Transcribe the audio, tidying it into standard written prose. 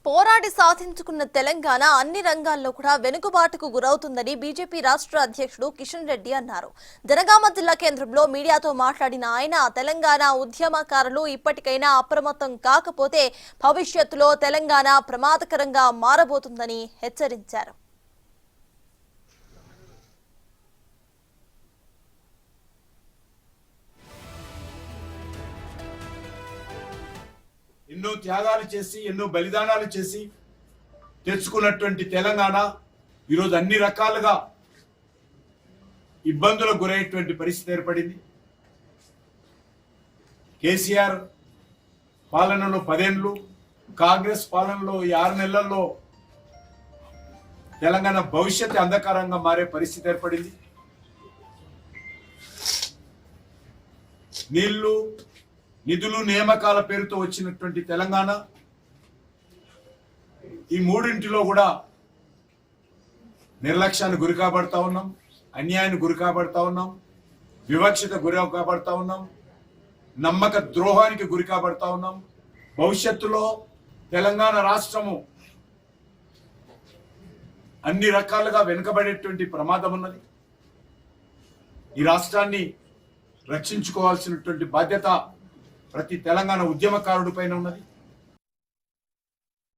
పోరాడి సాధించుకున్న తెలంగాణ అన్ని రంగాల్లో కూడా వెనుకబాటుకు గురవుతుందని బీజేపీ రాష్ట్ర అధ్యక్షుడు కిషన్ రెడ్డి అన్నారు. జనగామ జిల్లా కేంద్రంలో మీడియాతో మాట్లాడిన ఆయన తెలంగాణ ఉద్యమకారులు ఇప్పటికైనా అప్రమత్తం కాకపోతే భవిష్యత్తులో తెలంగాణ ప్రమాదకరంగా మారబోతుందని హెచ్చరించారు. ఎన్నో త్యాగాలు చేసి ఎన్నో బలిదానాలు చేసి తెచ్చుకున్నటువంటి తెలంగాణ ఈరోజు అన్ని రకాలుగా ఇబ్బందులకు గురయ్యేటువంటి పరిస్థితి ఏర్పడింది. కేసీఆర్ పాలనలో 10 ఏళ్ళు, కాంగ్రెస్ పాలనలో 6 నెలల్లో తెలంగాణ భవిష్యత్తు అంధకారంగా మారే పరిస్థితి ఏర్పడింది. నిధులు నియామకాల పేరుతో వచ్చినటువంటి తెలంగాణ ఈ మూడింటిలో కూడా నిర్లక్ష్యానికి గురి కాబడతా ఉన్నాం, అన్యాయానికి గురి కాబడతా ఉన్నాం, వివక్షత గురి కాబడతా ఉన్నాం, నమ్మక ద్రోహానికి గురి కాబడతా ఉన్నాం. భవిష్యత్తులో తెలంగాణ రాష్ట్రము అన్ని రకాలుగా వెనుకబడేటువంటి ప్రమాదం ఉన్నది. ఈ రాష్ట్రాన్ని రక్షించుకోవాల్సినటువంటి బాధ్యత ప్రతి తెలంగాణ ఉద్యమకారుడి పైన ఉన్నది.